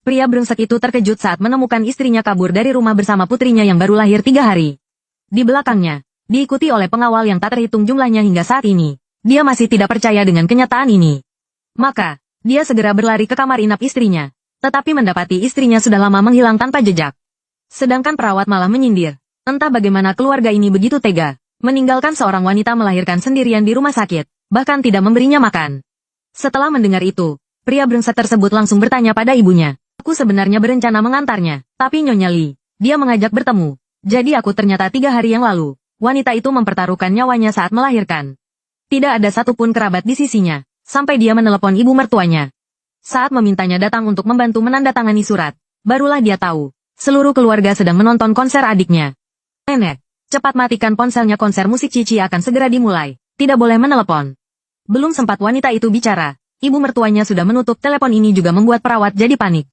Pria brengsek itu terkejut saat menemukan istrinya kabur dari rumah bersama putrinya yang baru lahir 3 hari. Di belakangnya, diikuti oleh pengawal yang tak terhitung jumlahnya hingga saat ini. Dia masih tidak percaya dengan kenyataan ini. Maka, dia segera berlari ke kamar inap istrinya. Tetapi mendapati istrinya sudah lama menghilang tanpa jejak. Sedangkan perawat malah menyindir. Entah bagaimana keluarga ini begitu tega, meninggalkan seorang wanita melahirkan sendirian di rumah sakit, bahkan tidak memberinya makan. Setelah mendengar itu, pria brengsek tersebut langsung bertanya pada ibunya. Aku sebenarnya berencana mengantarnya, tapi Nyonya Li, dia mengajak bertemu. Jadi aku ternyata 3 hari yang lalu, wanita itu mempertaruhkan nyawanya saat melahirkan. Tidak ada satupun kerabat di sisinya, sampai dia menelepon ibu mertuanya. Saat memintanya datang untuk membantu menandatangani surat, barulah dia tahu, seluruh keluarga sedang menonton konser adiknya. Nenek, cepat matikan ponselnya, konser musik Cici akan segera dimulai, tidak boleh menelepon. Belum sempat wanita itu bicara, ibu mertuanya sudah menutup telepon. Ini juga membuat perawat jadi panik.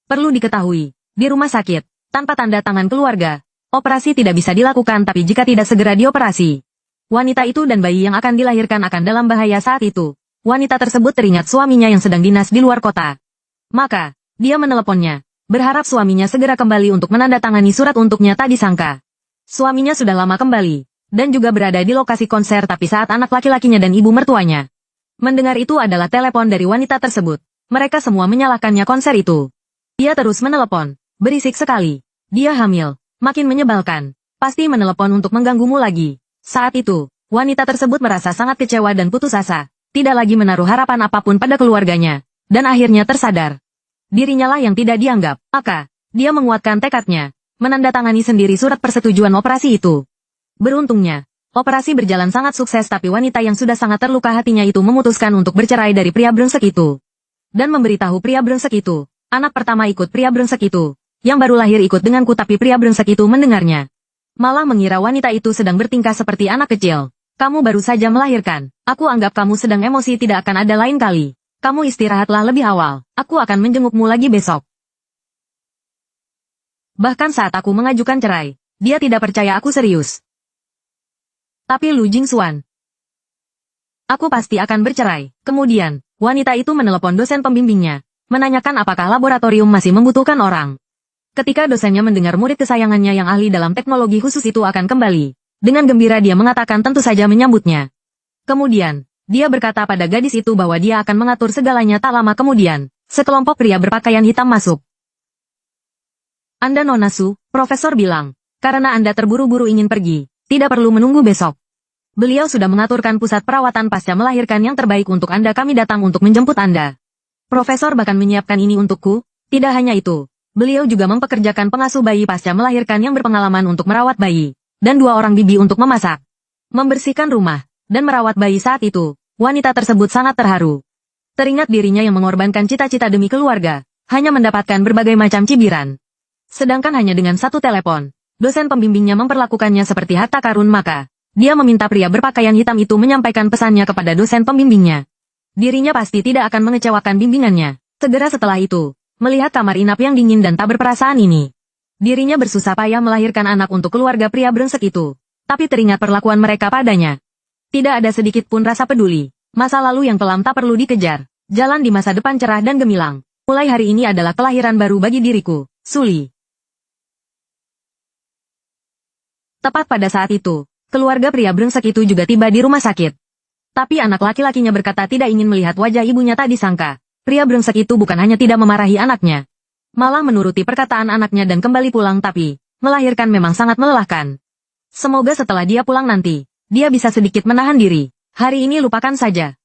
Perlu diketahui, di rumah sakit, tanpa tanda tangan keluarga, operasi tidak bisa dilakukan, tapi jika tidak segera dioperasi, wanita itu dan bayi yang akan dilahirkan akan dalam bahaya. Saat itu, wanita tersebut teringat suaminya yang sedang dinas di luar kota. Maka, dia meneleponnya, berharap suaminya segera kembali untuk menandatangani surat untuknya. Tak disangka, suaminya sudah lama kembali, dan juga berada di lokasi konser. Tapi saat anak laki-lakinya dan ibu mertuanya mendengar itu adalah telepon dari wanita tersebut, mereka semua menyalahkannya konser itu. Dia terus menelepon, berisik sekali. Dia hamil, makin menyebalkan. Pasti menelepon untuk mengganggumu lagi. Saat itu, wanita tersebut merasa sangat kecewa dan putus asa. Tidak lagi menaruh harapan apapun pada keluarganya. Dan akhirnya tersadar. Dirinya lah yang tidak dianggap. Maka, dia menguatkan tekadnya, menandatangani sendiri surat persetujuan operasi itu. Beruntungnya, operasi berjalan sangat sukses, tapi wanita yang sudah sangat terluka hatinya itu memutuskan untuk bercerai dari pria brengsek itu. Dan memberitahu pria brengsek itu, anak pertama ikut pria brengsek itu, yang baru lahir ikut denganku. Tapi pria brengsek itu mendengarnya, malah mengira wanita itu sedang bertingkah seperti anak kecil. Kamu baru saja melahirkan, aku anggap kamu sedang emosi, tidak akan ada lain kali. Kamu istirahatlah lebih awal, aku akan menjengukmu lagi besok. Bahkan saat aku mengajukan cerai, dia tidak percaya aku serius. Tapi Lu Jingxuan, aku pasti akan bercerai. Kemudian, wanita itu menelepon dosen pembimbingnya, menanyakan apakah laboratorium masih membutuhkan orang. Ketika dosennya mendengar murid kesayangannya yang ahli dalam teknologi khusus itu akan kembali, dengan gembira dia mengatakan tentu saja menyambutnya. Kemudian, dia berkata pada gadis itu bahwa dia akan mengatur segalanya. Tak lama kemudian, sekelompok pria berpakaian hitam masuk. Anda Nona Su, Profesor bilang, karena Anda terburu-buru ingin pergi, tidak perlu menunggu besok. Beliau sudah mengaturkan pusat perawatan pasca melahirkan yang terbaik untuk Anda. Kami datang untuk menjemput Anda. Profesor bahkan menyiapkan ini untukku. Tidak hanya itu, beliau juga mempekerjakan pengasuh bayi pasca melahirkan yang berpengalaman untuk merawat bayi, dan 2 orang bibi untuk memasak, membersihkan rumah, dan merawat bayi. Saat itu, wanita tersebut sangat terharu. Teringat dirinya yang mengorbankan cita-cita demi keluarga, hanya mendapatkan berbagai macam cibiran. Sedangkan hanya dengan 1 telepon, dosen pembimbingnya memperlakukannya seperti harta karun. Maka, dia meminta pria berpakaian hitam itu menyampaikan pesannya kepada dosen pembimbingnya. Dirinya pasti tidak akan mengecewakan bimbingannya. Segera setelah itu, melihat kamar inap yang dingin dan tak berperasaan ini, dirinya bersusah payah melahirkan anak untuk keluarga pria brengsek itu. Tapi teringat perlakuan mereka padanya. Tidak ada sedikit pun rasa peduli. Masa lalu yang kelam tak perlu dikejar. Jalan di masa depan cerah dan gemilang. Mulai hari ini adalah kelahiran baru bagi diriku, Suli. Tepat pada saat itu, keluarga pria brengsek itu juga tiba di rumah sakit. Tapi anak laki-lakinya berkata tidak ingin melihat wajah ibunya. Tak disangka, pria brengsek itu bukan hanya tidak memarahi anaknya, malah menuruti perkataan anaknya dan kembali pulang. Tapi, melahirkan memang sangat melelahkan. Semoga setelah dia pulang nanti, dia bisa sedikit menahan diri. Hari ini lupakan saja.